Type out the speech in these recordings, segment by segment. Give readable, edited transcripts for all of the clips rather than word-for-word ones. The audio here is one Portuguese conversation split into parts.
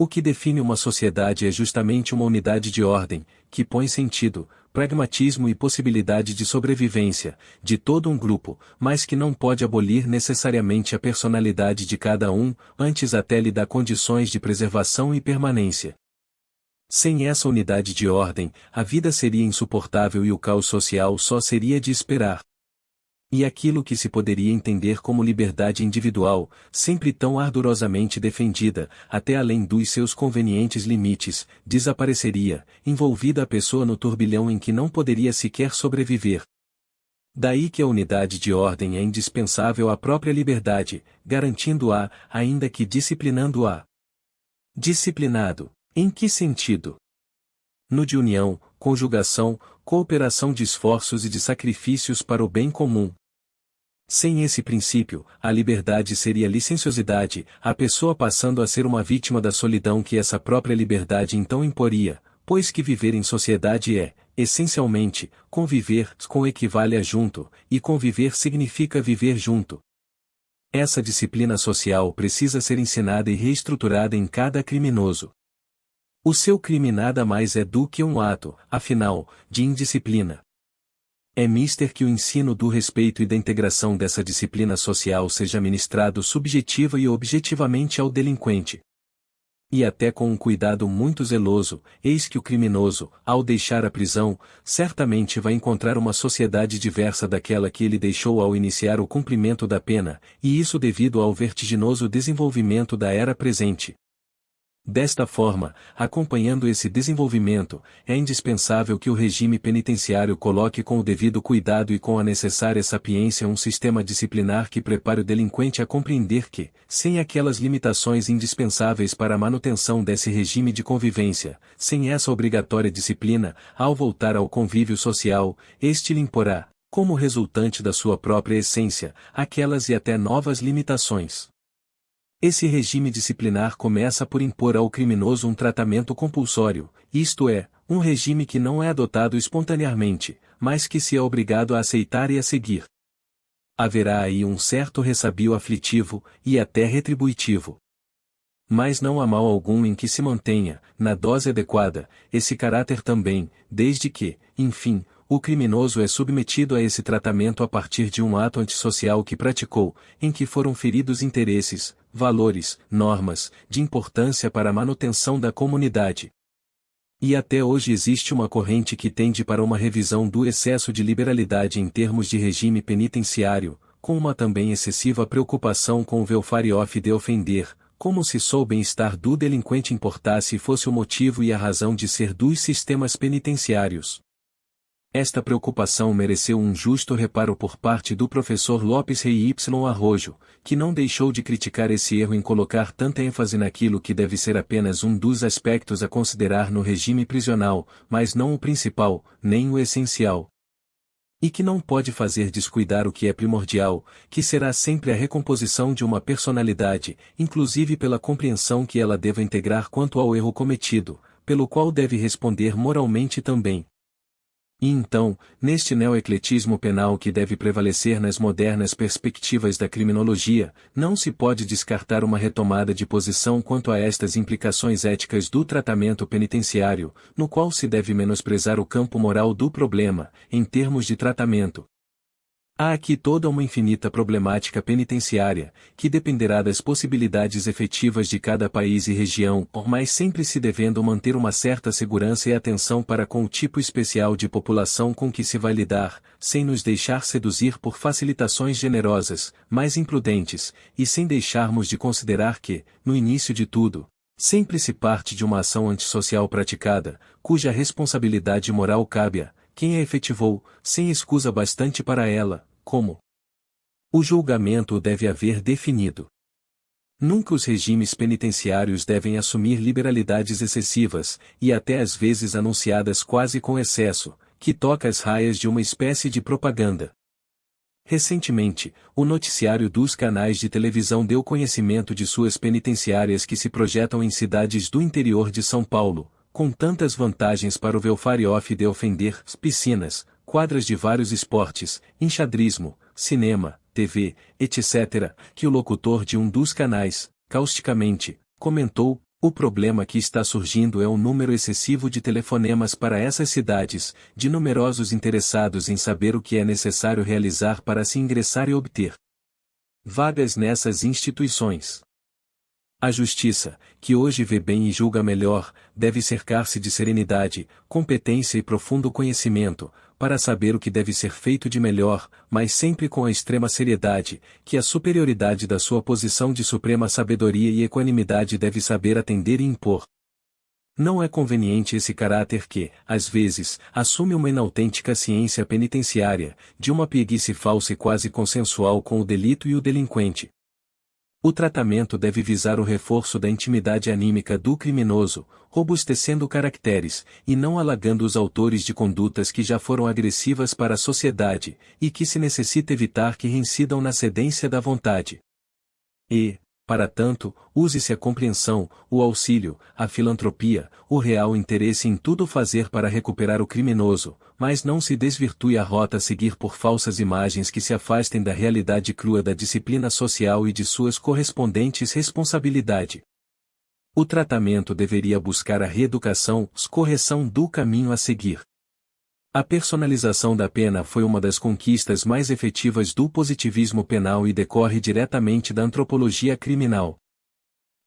O que define uma sociedade é justamente uma unidade de ordem, que põe sentido, pragmatismo e possibilidade de sobrevivência, de todo um grupo, mas que não pode abolir necessariamente a personalidade de cada um, antes até lhe dá condições de preservação e permanência. Sem essa unidade de ordem, a vida seria insuportável e o caos social só seria de esperar. E aquilo que se poderia entender como liberdade individual, sempre tão ardorosamente defendida, até além dos seus convenientes limites, desapareceria, envolvida a pessoa no turbilhão em que não poderia sequer sobreviver. Daí que a unidade de ordem é indispensável à própria liberdade, garantindo-a, ainda que disciplinando-a. Disciplinado, em que sentido? No de união, conjugação, cooperação de esforços e de sacrifícios para o bem comum. Sem esse princípio, a liberdade seria licenciosidade, a pessoa passando a ser uma vítima da solidão que essa própria liberdade então imporia, pois que viver em sociedade é, essencialmente, conviver, com equivale a junto, e conviver significa viver junto. Essa disciplina social precisa ser ensinada e reestruturada em cada criminoso. O seu crime nada mais é do que um ato, afinal, de indisciplina. É mister que o ensino do respeito e da integração dessa disciplina social seja ministrado subjetiva e objetivamente ao delinquente. E até com um cuidado muito zeloso, eis que o criminoso, ao deixar a prisão, certamente vai encontrar uma sociedade diversa daquela que ele deixou ao iniciar o cumprimento da pena, e isso devido ao vertiginoso desenvolvimento da era presente. Desta forma, acompanhando esse desenvolvimento, é indispensável que o regime penitenciário coloque com o devido cuidado e com a necessária sapiência um sistema disciplinar que prepare o delinquente a compreender que, sem aquelas limitações indispensáveis para a manutenção desse regime de convivência, sem essa obrigatória disciplina, ao voltar ao convívio social, este lhe imporá, como resultante da sua própria essência, aquelas e até novas limitações. Esse regime disciplinar começa por impor ao criminoso um tratamento compulsório, isto é, um regime que não é adotado espontaneamente, mas que se é obrigado a aceitar e a seguir. Haverá aí um certo ressabio aflitivo, e até retributivo. Mas não há mal algum em que se mantenha, na dose adequada, esse caráter também, desde que, enfim, o criminoso é submetido a esse tratamento a partir de um ato antissocial que praticou, em que foram feridos interesses, valores, normas, de importância para a manutenção da comunidade. E até hoje existe uma corrente que tende para uma revisão do excesso de liberalidade em termos de regime penitenciário, com uma também excessiva preocupação com o welfare de ofender, como se só o bem-estar do delinquente importasse e fosse o motivo e a razão de ser dos sistemas penitenciários. Esta preocupação mereceu um justo reparo por parte do professor Lopes Rey Y. Arrojo, que não deixou de criticar esse erro em colocar tanta ênfase naquilo que deve ser apenas um dos aspectos a considerar no regime prisional, mas não o principal, nem o essencial. E que não pode fazer descuidar o que é primordial, que será sempre a recomposição de uma personalidade, inclusive pela compreensão que ela deva integrar quanto ao erro cometido, pelo qual deve responder moralmente também. E então, neste neoecletismo penal que deve prevalecer nas modernas perspectivas da criminologia, não se pode descartar uma retomada de posição quanto a estas implicações éticas do tratamento penitenciário, no qual se deve menosprezar o campo moral do problema, em termos de tratamento. Há aqui toda uma infinita problemática penitenciária, que dependerá das possibilidades efetivas de cada país e região, mas sempre se devendo manter uma certa segurança e atenção para com o tipo especial de população com que se vai lidar, sem nos deixar seduzir por facilitações generosas, mas imprudentes, e sem deixarmos de considerar que, no início de tudo, sempre se parte de uma ação antissocial praticada, cuja responsabilidade moral cabe a quem a efetivou, sem escusa bastante para ela, como o julgamento deve haver definido. Nunca os regimes penitenciários devem assumir liberalidades excessivas, e até às vezes anunciadas quase com excesso, que toca as raias de uma espécie de propaganda. Recentemente, o noticiário dos canais de televisão deu conhecimento de suas penitenciárias que se projetam em cidades do interior de São Paulo, com tantas vantagens para o welfare de ofender, piscinas, quadras de vários esportes, enxadrismo, cinema, TV, etc., que o locutor de um dos canais, causticamente, comentou, O problema que está surgindo é o número excessivo de telefonemas para essas cidades, de numerosos interessados em saber o que é necessário realizar para se ingressar e obter vagas nessas instituições. A justiça, que hoje vê bem e julga melhor, deve cercar-se de serenidade, competência e profundo conhecimento, para saber o que deve ser feito de melhor, mas sempre com a extrema seriedade, que a superioridade da sua posição de suprema sabedoria e equanimidade deve saber atender e impor. Não é conveniente esse caráter que, às vezes, assume uma inautêntica ciência penitenciária, de uma pieguice falsa e quase consensual com o delito e o delinquente. O tratamento deve visar o reforço da intimidade anímica do criminoso, robustecendo caracteres, e não alagando os autores de condutas que já foram agressivas para a sociedade, e que se necessita evitar que reincidam na cedência da vontade. E, para tanto, use-se a compreensão, o auxílio, a filantropia, o real interesse em tudo fazer para recuperar o criminoso, mas não se desvirtue a rota a seguir por falsas imagens que se afastem da realidade crua da disciplina social e de suas correspondentes responsabilidade. O tratamento deveria buscar a reeducação, correção do caminho a seguir. A personalização da pena foi uma das conquistas mais efetivas do positivismo penal e decorre diretamente da antropologia criminal.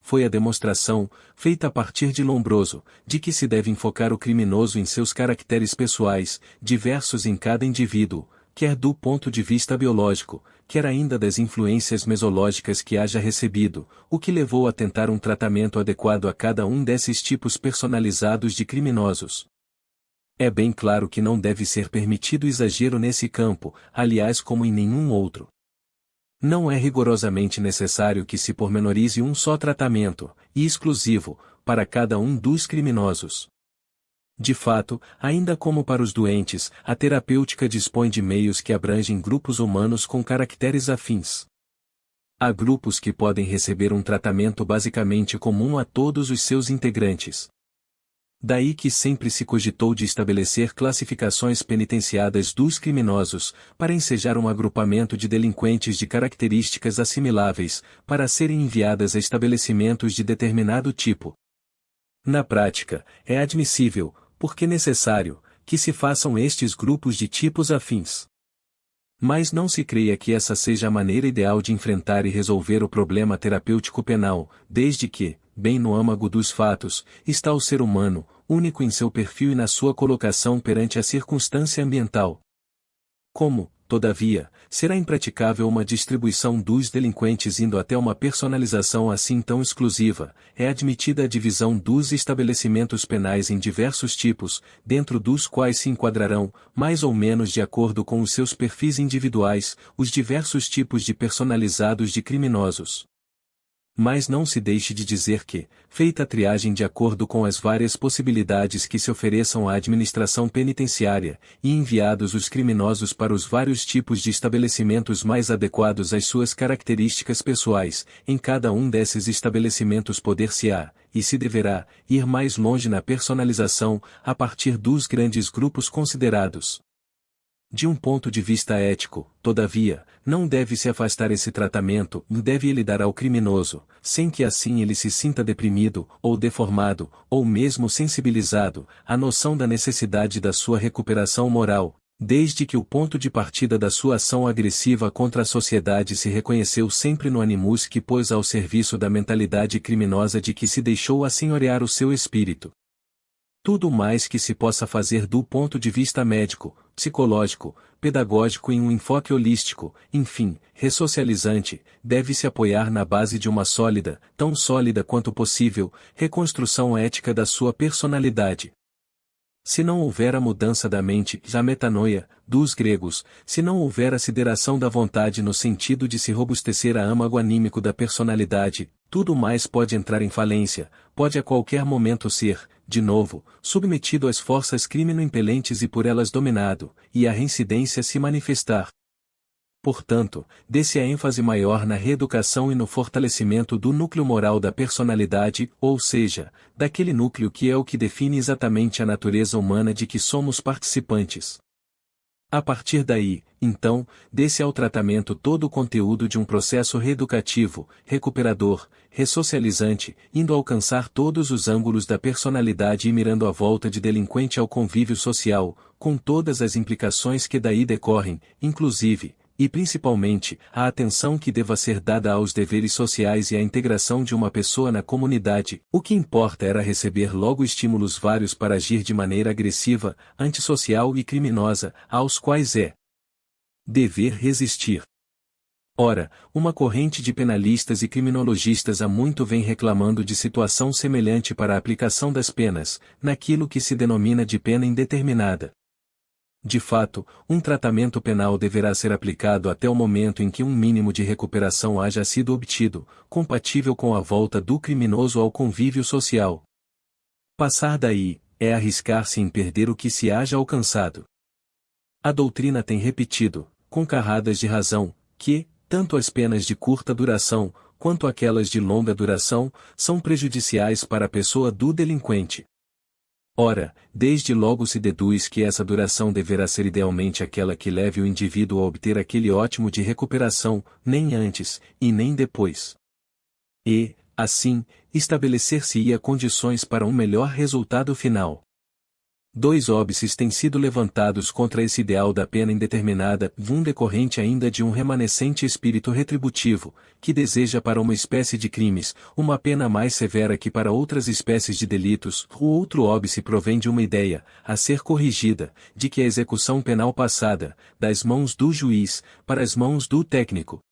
Foi a demonstração, feita a partir de Lombroso, de que se deve enfocar o criminoso em seus caracteres pessoais, diversos em cada indivíduo, quer do ponto de vista biológico, quer ainda das influências mesológicas que haja recebido, o que levou a tentar um tratamento adequado a cada um desses tipos personalizados de criminosos. É bem claro que não deve ser permitido exagero nesse campo, aliás como em nenhum outro. Não é rigorosamente necessário que se pormenorize um só tratamento, e exclusivo, para cada um dos criminosos. De fato, ainda como para os doentes, a terapêutica dispõe de meios que abrangem grupos humanos com caracteres afins. Há grupos que podem receber um tratamento basicamente comum a todos os seus integrantes. Daí que sempre se cogitou de estabelecer classificações penitenciadas dos criminosos, para ensejar um agrupamento de delinquentes de características assimiláveis, para serem enviadas a estabelecimentos de determinado tipo. Na prática, é admissível, porque necessário, que se façam estes grupos de tipos afins. Mas não se creia que essa seja a maneira ideal de enfrentar e resolver o problema terapêutico penal, desde que, bem no âmago dos fatos, está o ser humano, único em seu perfil e na sua colocação perante a circunstância ambiental. Como, todavia, será impraticável uma distribuição dos delinquentes indo até uma personalização assim tão exclusiva, é admitida a divisão dos estabelecimentos penais em diversos tipos, dentro dos quais se enquadrarão, mais ou menos de acordo com os seus perfis individuais, os diversos tipos de personalizados de criminosos. Mas não se deixe de dizer que, feita a triagem de acordo com as várias possibilidades que se ofereçam à administração penitenciária, e enviados os criminosos para os vários tipos de estabelecimentos mais adequados às suas características pessoais, em cada um desses estabelecimentos poder-se-á, e se deverá, ir mais longe na personalização, a partir dos grandes grupos considerados. De um ponto de vista ético, todavia, não deve se afastar esse tratamento e deve ele dar ao criminoso, sem que assim ele se sinta deprimido, ou deformado, ou mesmo sensibilizado, a noção da necessidade da sua recuperação moral, desde que o ponto de partida da sua ação agressiva contra a sociedade se reconheceu sempre no animus que pôs ao serviço da mentalidade criminosa de que se deixou assenhorear o seu espírito. Tudo mais que se possa fazer do ponto de vista médico, psicológico, pedagógico em um enfoque holístico, enfim, ressocializante, deve-se apoiar na base de uma sólida, tão sólida quanto possível, reconstrução ética da sua personalidade. Se não houver a mudança da mente, a metanoia, dos gregos, se não houver a sideração da vontade no sentido de se robustecer a âmago anímico da personalidade, tudo mais pode entrar em falência, pode a qualquer momento ser, de novo, submetido às forças crimino-impelentes e por elas dominado, e a reincidência se manifestar. Portanto, dê-se a ênfase maior na reeducação e no fortalecimento do núcleo moral da personalidade, ou seja, daquele núcleo que é o que define exatamente a natureza humana de que somos participantes. A partir daí, então, dê-se ao tratamento todo o conteúdo de um processo reeducativo, recuperador, ressocializante, indo alcançar todos os ângulos da personalidade e mirando a volta de delinquente ao convívio social, com todas as implicações que daí decorrem, inclusive, e principalmente, a atenção que deva ser dada aos deveres sociais e à integração de uma pessoa na comunidade. O que importa era receber logo estímulos vários para agir de maneira agressiva, antissocial e criminosa, aos quais é dever resistir. Ora, uma corrente de penalistas e criminologistas há muito vem reclamando de situação semelhante para a aplicação das penas, naquilo que se denomina de pena indeterminada. De fato, um tratamento penal deverá ser aplicado até o momento em que um mínimo de recuperação haja sido obtido, compatível com a volta do criminoso ao convívio social. Passar daí, é arriscar-se em perder o que se haja alcançado. A doutrina tem repetido, com carradas de razão, que, tanto as penas de curta duração, quanto aquelas de longa duração, são prejudiciais para a pessoa do delinquente. Ora, desde logo se deduz que essa duração deverá ser idealmente aquela que leve o indivíduo a obter aquele ótimo de recuperação, nem antes, e nem depois. E, assim, estabelecer-se-ia condições para um melhor resultado final. Dois óbices têm sido levantados contra esse ideal da pena indeterminada, um decorrente ainda de um remanescente espírito retributivo, que deseja para uma espécie de crimes, uma pena mais severa que para outras espécies de delitos. O outro óbice provém de uma ideia, a ser corrigida, de que a execução penal passada, das mãos do juiz, para as mãos do técnico.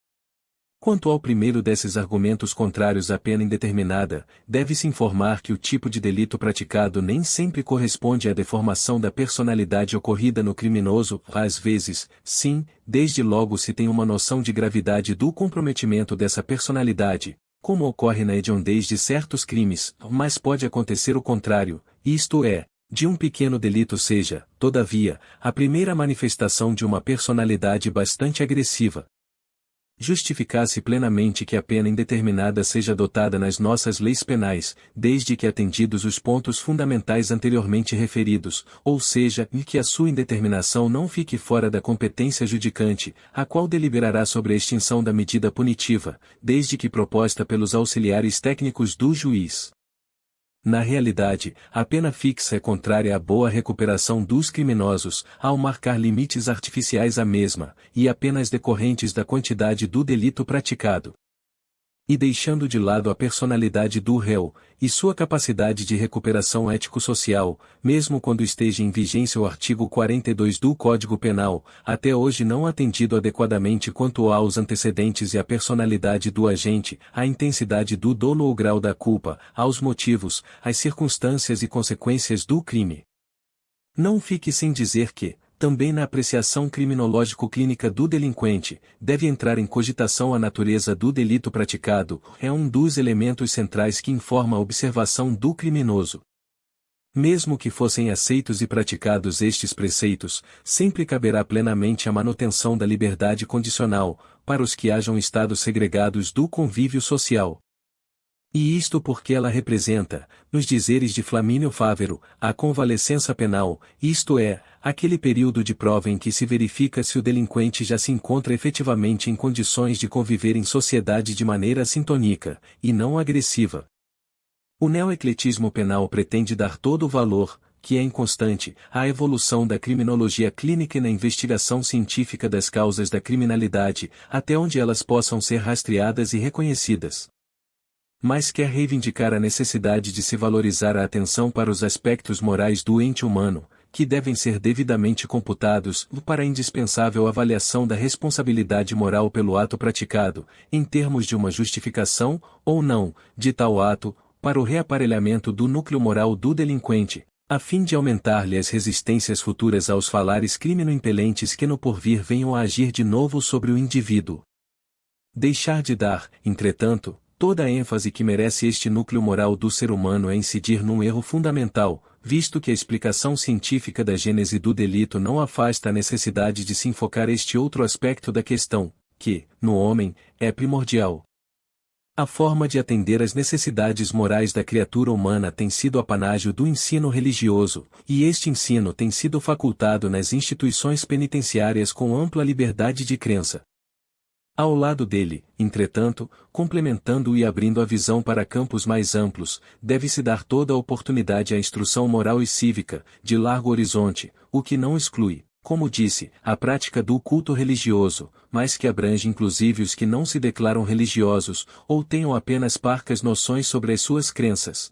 Quanto ao primeiro desses argumentos contrários à pena indeterminada, deve-se informar que o tipo de delito praticado nem sempre corresponde à deformação da personalidade ocorrida no criminoso, às vezes, sim, desde logo se tem uma noção de gravidade do comprometimento dessa personalidade, como ocorre na hediondez de certos crimes, mas pode acontecer o contrário, isto é, de um pequeno delito seja, todavia, a primeira manifestação de uma personalidade bastante agressiva. Justificar-se plenamente que a pena indeterminada seja adotada nas nossas leis penais, desde que atendidos os pontos fundamentais anteriormente referidos, ou seja, e que a sua indeterminação não fique fora da competência judicante, a qual deliberará sobre a extinção da medida punitiva, desde que proposta pelos auxiliares técnicos do juiz. Na realidade, a pena fixa é contrária à boa recuperação dos criminosos, ao marcar limites artificiais à mesma, e apenas decorrentes da quantidade do delito praticado. E deixando de lado a personalidade do réu, e sua capacidade de recuperação ético-social, mesmo quando esteja em vigência o artigo 42 do Código Penal, até hoje não atendido adequadamente quanto aos antecedentes e à personalidade do agente, à intensidade do dolo ou grau da culpa, aos motivos, às circunstâncias e consequências do crime. Não fique sem dizer que, também na apreciação criminológico-clínica do delinquente, deve entrar em cogitação a natureza do delito praticado, é um dos elementos centrais que informa a observação do criminoso. Mesmo que fossem aceitos e praticados estes preceitos, sempre caberá plenamente a manutenção da liberdade condicional, para os que hajam estado segregados do convívio social. E isto porque ela representa, nos dizeres de Flamínio Fávero, a convalescença penal, isto é, aquele período de prova em que se verifica se o delinquente já se encontra efetivamente em condições de conviver em sociedade de maneira sintônica, e não agressiva. O neoecletismo penal pretende dar todo o valor, que é inconstante, à evolução da criminologia clínica e na investigação científica das causas da criminalidade, até onde elas possam ser rastreadas e reconhecidas. Mas quer reivindicar a necessidade de se valorizar a atenção para os aspectos morais do ente humano, que devem ser devidamente computados para a indispensável avaliação da responsabilidade moral pelo ato praticado, em termos de uma justificação, ou não, de tal ato, para o reaparelhamento do núcleo moral do delinquente, a fim de aumentar-lhe as resistências futuras aos falares crimino-impelentes que no porvir venham a agir de novo sobre o indivíduo. Deixar de dar, entretanto, toda a ênfase que merece este núcleo moral do ser humano é incidir num erro fundamental, visto que a explicação científica da gênese do delito não afasta a necessidade de se enfocar este outro aspecto da questão, que, no homem, é primordial. A forma de atender às necessidades morais da criatura humana tem sido apanágio do ensino religioso, e este ensino tem sido facultado nas instituições penitenciárias com ampla liberdade de crença. Ao lado dele, entretanto, complementando e abrindo a visão para campos mais amplos, deve-se dar toda a oportunidade à instrução moral e cívica, de largo horizonte, o que não exclui, como disse, a prática do culto religioso, mas que abrange inclusive os que não se declaram religiosos, ou tenham apenas parcas noções sobre as suas crenças.